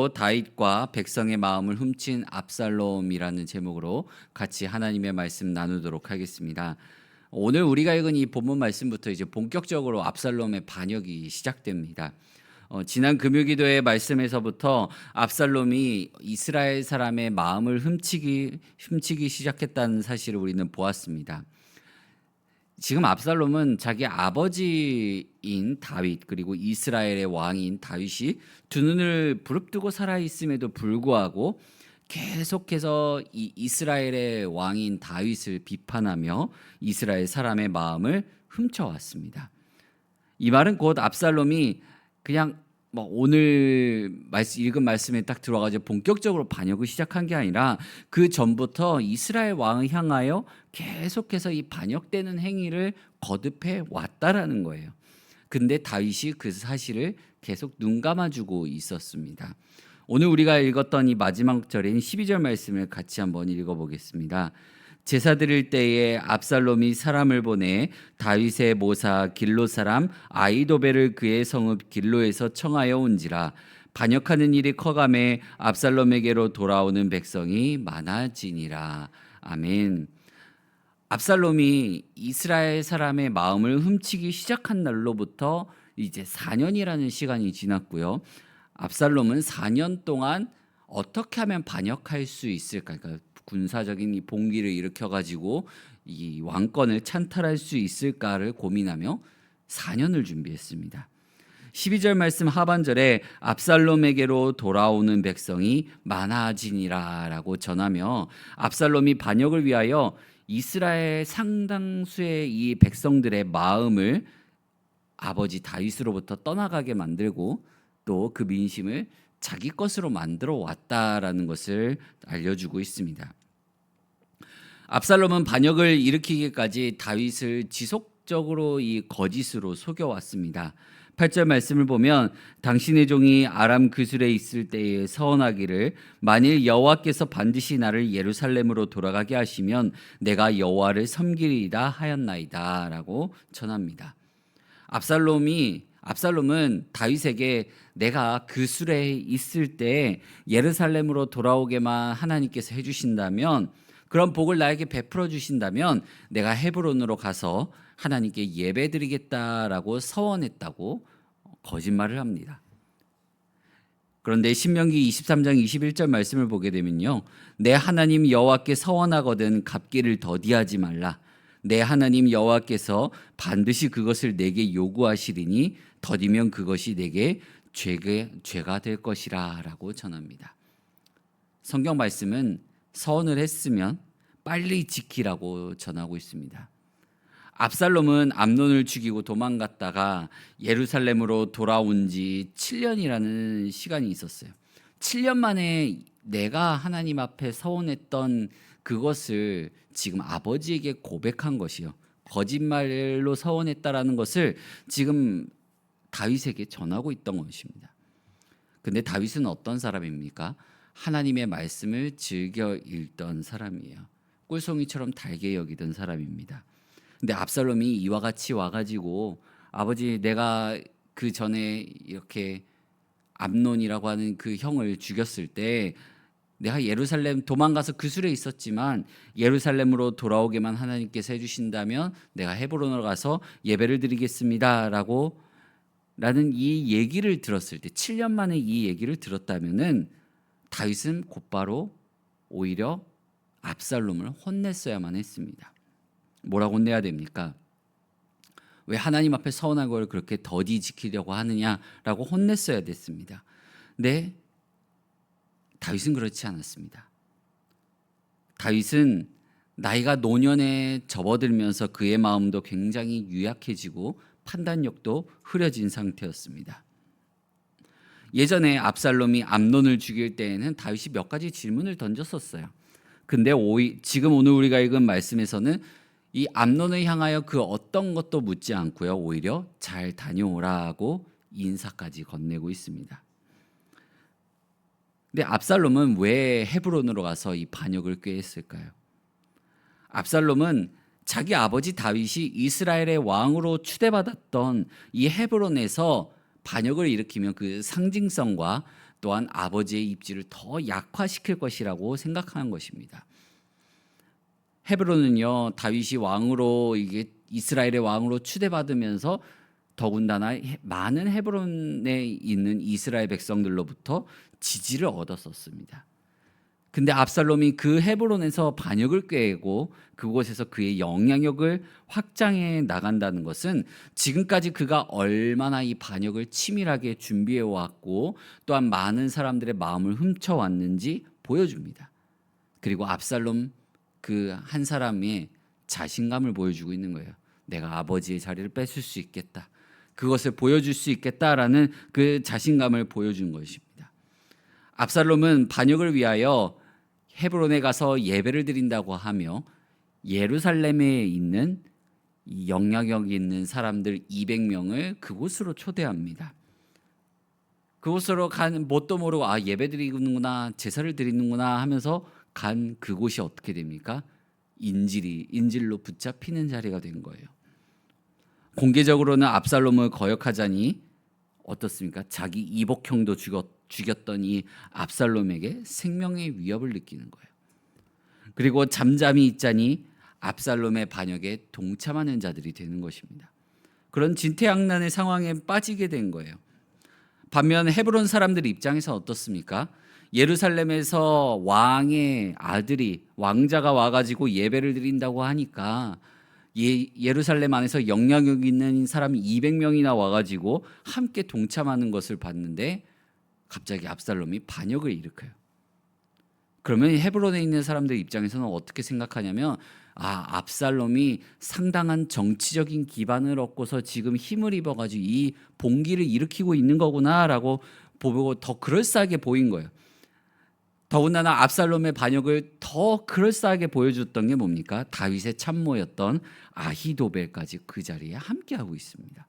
다윗과 백성의 마음을 훔친 압살롬이라는 제목으로 같이 하나님의 말씀 나누도록 하겠습니다. 오늘 우리가 읽은 이 본문 말씀부터 이제 본격적으로 압살롬의 반역이 시작됩니다. 지난 금요기도의 말씀에서부터 압살롬이 이스라엘 사람의 마음을 훔치기 시작했다는 사실을 우리는 보았습니다. 지금 압살롬은 자기 아버지인 다윗 그리고 이스라엘의 왕인 다윗이 두 눈을 부릅뜨고 살아 있음에도 불구하고 계속해서 이 이스라엘의 왕인 다윗을 비판하며 이스라엘 사람의 마음을 훔쳐왔습니다. 이 말은 곧 압살롬이 그냥 오늘 읽은 말씀에 딱 들어가서 본격적으로 반역을 시작한 게 아니라 그 전부터 이스라엘 왕을 향하여 계속해서 이 반역되는 행위를 거듭해 왔다라는 거예요. 근데 다윗이 그 사실을 계속 눈 감아주고 있었습니다. 오늘 우리가 읽었던 이 마지막 절인 12절 말씀을 같이 한번 읽어보겠습니다. 제사 드릴 때에 압살롬이 사람을 보내 다윗의 모사 길로 사람 아히도벨을 그의 성읍 길로에서 청하여 온지라. 반역하는 일이 커감에 압살롬에게로 돌아오는 백성이 많아지니라. 아멘. 압살롬이 이스라엘 사람의 마음을 훔치기 시작한 날로부터 이제 4년이라는 시간이 지났고요. 압살롬은 4년 동안 어떻게 하면 반역할 수 있을까? 그러니까 군사적인 이 봉기를 일으켜가지고 이 왕권을 찬탈할 수 있을까를 고민하며 4년을 준비했습니다. 12절 말씀 하반절에 압살롬에게로 돌아오는 백성이 많아지니라라고 전하며 압살롬이 반역을 위하여 이스라엘 상당수의 이 백성들의 마음을 아버지 다윗으로부터 떠나가게 만들고 또 그 민심을 자기 것으로 만들어 왔다라는 것을 알려주고 있습니다. 압살롬은 반역을 일으키기까지 다윗을 지속적으로 이 거짓으로 속여왔습니다. 8절 말씀을 보면 당신의 종이 아람 그술에 있을 때에 서원하기를 만일 여호와께서 반드시 나를 예루살렘으로 돌아가게 하시면 내가 여호와를 섬기리이다 하였나이다 라고 전합니다. 압살롬은 다윗에게 내가 그술에 있을 때 예루살렘으로 돌아오게만 하나님께서 해주신다면, 그런 복을 나에게 베풀어 주신다면 내가 헤브론으로 가서 하나님께 예배드리겠다라고 서원했다고 거짓말을 합니다. 그런데 신명기 23장 21절 말씀을 보게 되면요, 내 하나님 여호와께 서원하거든 갚기를 더디하지 말라. 내 하나님 여호와께서 반드시 그것을 내게 요구하시리니 더디면 그것이 내게 죄가 될 것이라 라고 전합니다. 성경 말씀은 서원을 했으면 빨리 지키라고 전하고 있습니다. 압살롬은 암논을 죽이고 도망갔다가 예루살렘으로 돌아온 지 7년이라는 시간이 있었어요. 7년 만에 내가 하나님 앞에 서원했던 그것을 지금 아버지에게 고백한 것이요, 거짓말로 서원했다라는 것을 지금 다윗에게 전하고 있던 것입니다. 근데 다윗은 어떤 사람입니까? 하나님의 말씀을 즐겨 읽던 사람이에요. 꿀송이처럼 달게 여기던 사람입니다. 근데 압살롬이 이와 같이 와가지고 아버지, 내가 그 전에 이렇게 암논이라고 하는 그 형을 죽였을 때 내가 예루살렘 도망가서 그술에 있었지만 예루살렘으로 돌아오게만 하나님께서 해주신다면 내가 헤브론으로 가서 예배를 드리겠습니다라고 라는 이 얘기를 들었을 때, 7년 만에 이 얘기를 들었다면은 다윗은 곧바로 오히려 압살롬을 혼냈어야만 했습니다. 뭐라고 혼내야 됩니까? 왜 하나님 앞에 서원한 걸 그렇게 더디 지키려고 하느냐라고 혼냈어야 됐습니다. 근데 다윗은 그렇지 않았습니다. 다윗은 나이가 노년에 접어들면서 그의 마음도 굉장히 유약해지고 판단력도 흐려진 상태였습니다. 예전에 압살롬이 암논을 죽일 때에는 다윗이 몇 가지 질문을 던졌었어요. 근데 지금 오늘 우리가 읽은 말씀에서는 이 암논을 향하여 그 어떤 것도 묻지 않고요, 오히려 잘 다녀오라고 인사까지 건네고 있습니다. 근데 압살롬은 왜 헤브론으로 가서 이 반역을 꾀했을까요? 압살롬은 자기 아버지 다윗이 이스라엘의 왕으로 추대받았던 이 헤브론에서 반역을 일으키면 그 상징성과 또한 아버지의 입지를 더 약화시킬 것이라고 생각하는 것입니다. 헤브론은요, 다윗이 왕으로 이게 이스라엘의 왕으로 추대받으면서 더군다나 많은 헤브론에 있는 이스라엘 백성들로부터 지지를 얻었었습니다. 근데 압살롬이 그 헤브론에서 반역을 꾀고 그곳에서 그의 영향력을 확장해 나간다는 것은 지금까지 그가 얼마나 이 반역을 치밀하게 준비해 왔고 또한 많은 사람들의 마음을 훔쳐 왔는지 보여줍니다. 그리고 압살롬 그 한 사람의 자신감을 보여주고 있는 거예요. 내가 아버지의 자리를 뺏을 수 있겠다. 그것을 보여줄 수 있겠다라는 그 자신감을 보여준 것입니다. 압살롬은 반역을 위하여 헤브론에 가서 예배를 드린다고 하며 예루살렘에 있는 이 영향력 있는 사람들 200명을 그곳으로 초대합니다. 그곳으로 간 뭣도 모르고 예배 드리는구나, 제사를 드리는구나 하면서 간 그곳이 어떻게 됩니까? 인질로 붙잡히는 자리가 된 거예요. 공개적으로는 압살롬을 거역하자니 어떻습니까? 자기 이복형도 죽였던 이 압살롬에게 생명의 위협을 느끼는 거예요. 그리고 잠잠히 있자니 압살롬의 반역에 동참하는 자들이 되는 것입니다. 그런 진퇴양난의 상황에 빠지게 된 거예요. 반면 헤브론 사람들 입장에서 어떻습니까? 예루살렘에서 왕의 아들이 왕자가 와가지고 예배를 드린다고 하니까 예루살렘 안에서 영향력 있는 사람이 200명이나 와가지고 함께 동참하는 것을 봤는데 갑자기 압살롬이 반역을 일으켜요. 그러면 헤브론에 있는 사람들 입장에서는 어떻게 생각하냐면 압살롬이 상당한 정치적인 기반을 얻고서 지금 힘을 입어가지고 이 봉기를 일으키고 있는 거구나라고 보고 더 그럴싸하게 보인 거예요. 더군다나 압살롬의 반역을 더 그럴싸하게 보여줬던 게 뭡니까? 다윗의 참모였던 아히도벨까지 그 자리에 함께하고 있습니다.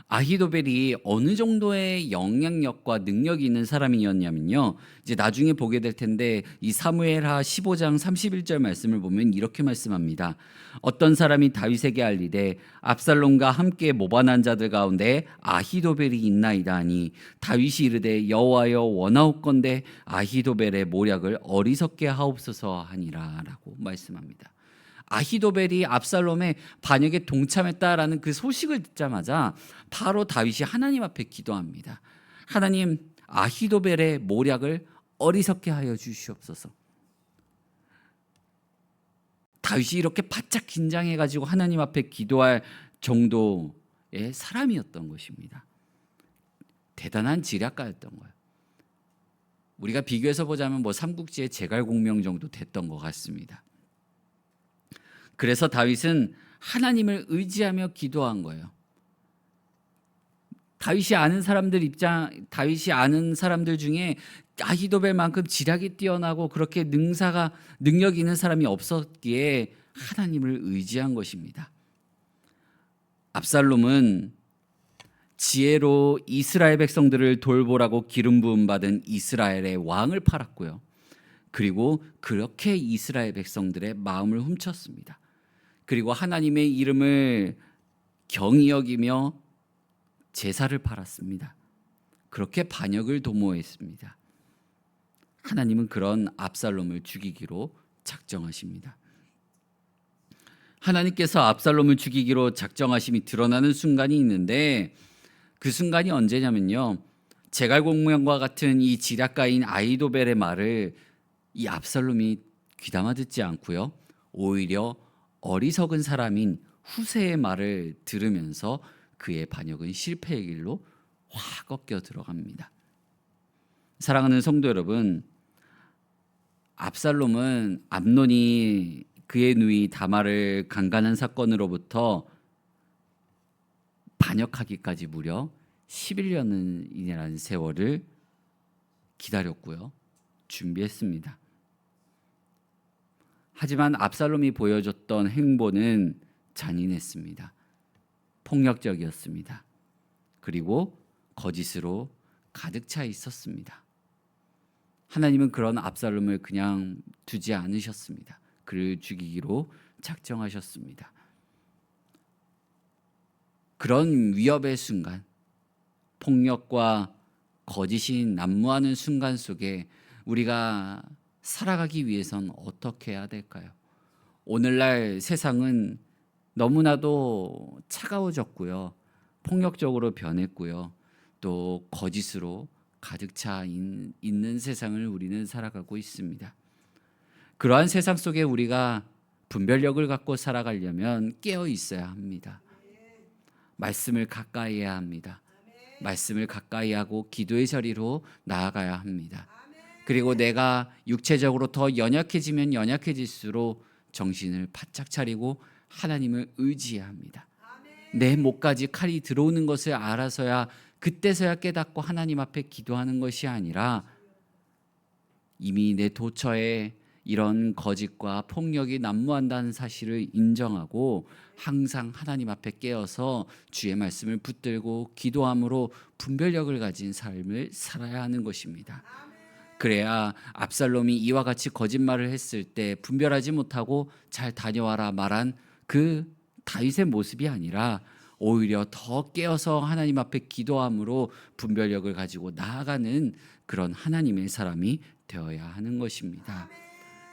아히도벨이 어느 정도의 영향력과 능력이 있는 사람이었냐면요. 이제 나중에 보게 될 텐데 이 사무엘하 15장 31절 말씀을 보면 이렇게 말씀합니다. 어떤 사람이 다윗에게 알리되 압살롬과 함께 모반한 자들 가운데 아히도벨이 있나이다 하니 다윗이 이르되 여호와여 원하옵건대 아히도벨의 모략을 어리석게 하옵소서 하니라라고 말씀합니다. 아히도벨이 압살롬의 반역에 동참했다라는 그 소식을 듣자마자 바로 다윗이 하나님 앞에 기도합니다. 하나님, 아히도벨의 모략을 어리석게 하여 주시옵소서. 다윗이 이렇게 바짝 긴장해가지고 하나님 앞에 기도할 정도의 사람이었던 것입니다. 대단한 지략가였던 거예요. 우리가 비교해서 보자면 삼국지의 제갈공명 정도 됐던 것 같습니다. 그래서 다윗은 하나님을 의지하며 기도한 거예요. 다윗이 아는 사람들 중에 아히도벨만큼 지략이 뛰어나고 그렇게 능력 있는 사람이 없었기에 하나님을 의지한 것입니다. 압살롬은 지혜로 이스라엘 백성들을 돌보라고 기름 부음 받은 이스라엘의 왕을 팔았고요. 그리고 그렇게 이스라엘 백성들의 마음을 훔쳤습니다. 그리고 하나님의 이름을 경히 여기며 제사를 팔았습니다. 그렇게 반역을 도모했습니다. 하나님은 그런 압살롬을 죽이기로 작정하십니다. 하나님께서 압살롬을 죽이기로 작정하심이 드러나는 순간이 있는데 그 순간이 언제냐면요. 제갈공명과 같은 이 지략가인 아히도벨의 말을 이 압살롬이 귀담아 듣지 않고요. 오히려 어리석은 사람인 후세의 말을 들으면서 그의 반역은 실패의 길로 확 꺾여 들어갑니다. 사랑하는 성도 여러분, 압살롬은 암논이 그의 누이 다말을 강간한 사건으로부터 반역하기까지 무려 11년이라는 세월을 기다렸고요. 준비했습니다. 하지만 압살롬이 보여줬던 행보는 잔인했습니다. 폭력적이었습니다. 그리고 거짓으로 가득 차 있었습니다. 하나님은 그런 압살롬을 그냥 두지 않으셨습니다. 그를 죽이기로 작정하셨습니다. 그런 위협의 순간, 폭력과 거짓이 난무하는 순간 속에 우리가 살아가기 위해선 어떻게 해야 될까요? 오늘날 세상은 너무나도 차가워졌고요. 폭력적으로 변했고요. 또 거짓으로 가득 있는 세상을 우리는 살아가고 있습니다. 그러한 세상 속에 우리가 분별력을 갖고 살아가려면 깨어 있어야 합니다. 말씀을 가까이 해야 합니다. 말씀을 가까이 하고 기도의 자리로 나아가야 합니다. 그리고 내가 육체적으로 더 연약해지면 연약해질수록 정신을 바짝 차리고 하나님을 의지해야 합니다. 내 목까지 칼이 들어오는 것을 알아서야 그때서야 깨닫고 하나님 앞에 기도하는 것이 아니라 이미 내 도처에 이런 거짓과 폭력이 난무한다는 사실을 인정하고 항상 하나님 앞에 깨어서 주의 말씀을 붙들고 기도함으로 분별력을 가진 삶을 살아야 하는 것입니다. 그래야 압살롬이 이와 같이 거짓말을 했을 때 분별하지 못하고 잘 다녀와라 말한 그 다윗의 모습이 아니라 오히려 더 깨어서 하나님 앞에 기도함으로 분별력을 가지고 나아가는 그런 하나님의 사람이 되어야 하는 것입니다.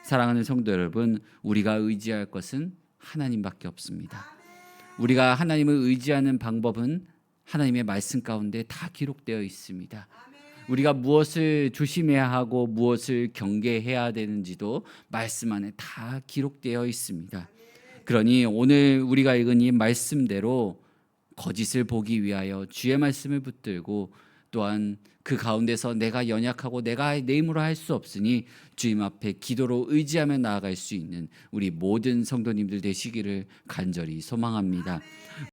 사랑하는 성도 여러분, 우리가 의지할 것은 하나님밖에 없습니다. 우리가 하나님을 의지하는 방법은 하나님의 말씀 가운데 다 기록되어 있습니다. 우리가 무엇을 조심해야 하고 무엇을 경계해야 되는지도 말씀 안에 다 기록되어 있습니다. 그러니 오늘 우리가 읽은 이 말씀대로 거짓을 보기 위하여 주의 말씀을 붙들고 또한 그 가운데서 내가 연약하고 내가 내 힘으로 할 수 없으니 주님 앞에 기도로 의지하며 나아갈 수 있는 우리 모든 성도님들 되시기를 간절히 소망합니다.